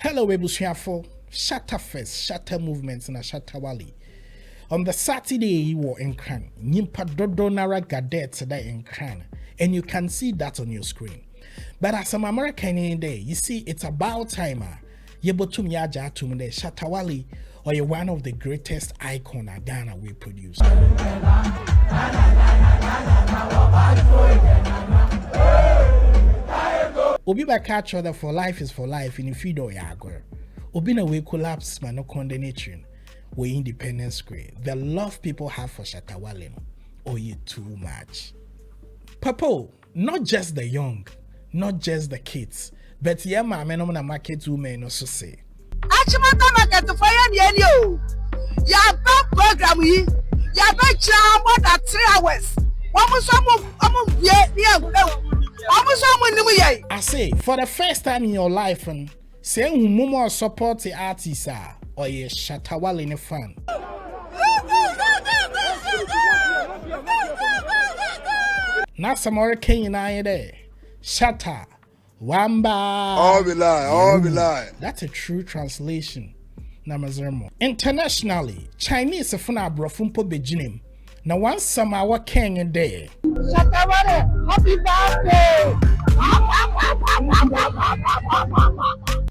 Hello, Ebusiafo. Shatta Fest, Shatta Movement, and Shatta Wale. On the Saturday, you were in Accra. Nimpa dodo nara gadet today in Accra, and you can see that on your screen. But as an American in there, you see it's about time. Yebotum yaja to me Shatta Wale, or you're one of the greatest icon Ghana we produce. Obi ba catch other for life is for life in feed or yagor. Obi na we collapse man no condemnation. We Independence Square. The love people have for Shatta Wale or you too much. Papo, not just the young, not just the kids, but yeah, my men on the market women also say. Achimota market to fire you. Ya got program we. Ya got job more than 3 hours. I say, for the first time in your life, and say who more support the artist or you Shatta Wale fan. Now some more Kenyan I there. Shatta Wamba. All be lie. That's a true translation. Namazermo. Internationally, Chinese funa brofumpo bejinim. Now once some our king in there. Shatta Wale, happy birthday!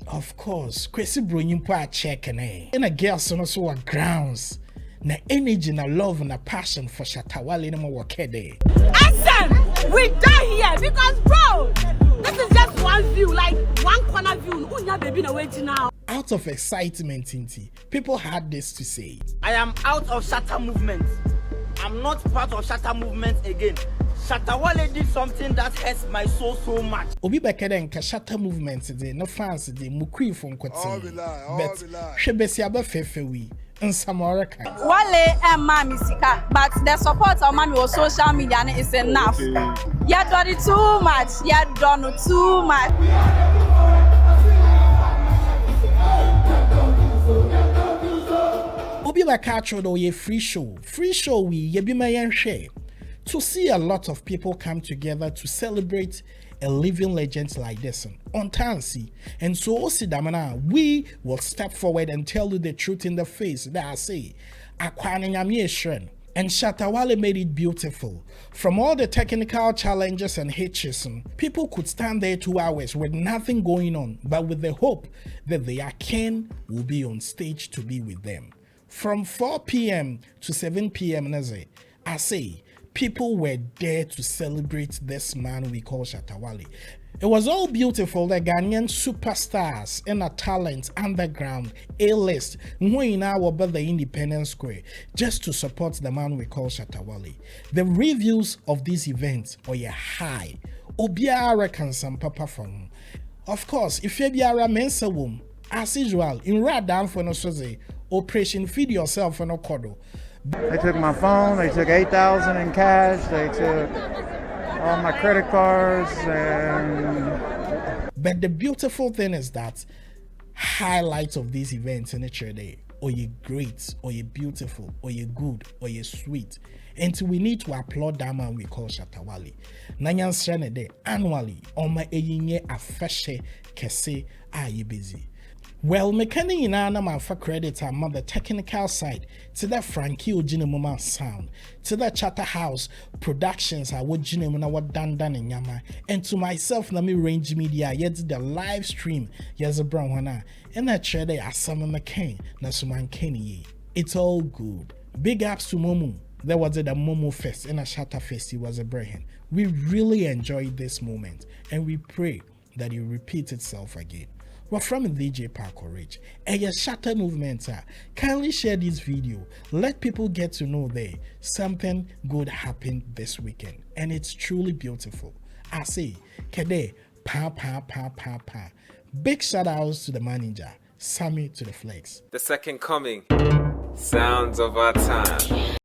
Of course, Kwesi Bronyimpo a check and a girl son also grounds. Na energy, na love, na passion for Shatta Wale no more work there. Listen, we die here because bro, this is just one view, like one corner view. Unya baby na waiting now. Out of excitement, Tinti, people had this to say. I am out of Shatta movement. I'm not part of Shatta movement again. Shatta Wale did something that hurts my soul so much. Obi bekede nka Shatta movement today, no fans today, mukui from All be kwati. lie. But shebesi aba fefewi in Samora. Wale and Mommy Sika, but the support of Mommy on social media is enough. You done it too much. You done it too much. Obi ba catch do ye free show we ye be my share. To see a lot of people come together to celebrate a living legend like this on Tansi. And so Osidamana, we will step forward and tell you the truth in the face that I say. And Shatta Wale made it beautiful. From all the technical challenges and hitches, people could stand there 2 hours with nothing going on, but with the hope that their king will be on stage to be with them. From 4 p.m. to 7 p.m. I say, people were there to celebrate this man we call Shatta Wale. It was all beautiful. The Ghanaian superstars in a talent underground A-list going over the Independence Square just to support the man we call Shatta Wale. The reviews of these events are high. Obiara can some papa from. Of course, if Obiara mensa womb, as usual, in right down for no soze, Operation Feed Yourself and Okodo. They took my phone, they took $8,000 in cash, they took all my credit cards, and... But the beautiful thing is that highlights of these events in each day, or you're great, or you're beautiful, or you're good, or you're sweet. And so we need to applaud that man we call Shatta Wale. Nanyan Srene de annually, on my eyinye afeshe kese aye busy. Well, mechanic in our man for credit on the technical side to that Frankie Ojinimoma sound, to that Charterhouse Productions, I would Jinimona what done in Yama, and to myself, Nami Range Media, yet the live stream, yes, a brown one, and that trade as Summer McCain, Nasuman Kenny. It's all good. Big ups to Momo. There was a Momo Fest and a Shatta Fest. He was a brain. We really enjoyed this moment, and we pray that it repeats itself again. We're from DJ Park Ridge. And your Shatta movement, kindly share this video. Let people get to know there something good happened this weekend. And it's truly beautiful. I say, Kede, pa. Big shout outs to the manager, Sammy to the flex. The second coming. Sounds of our time.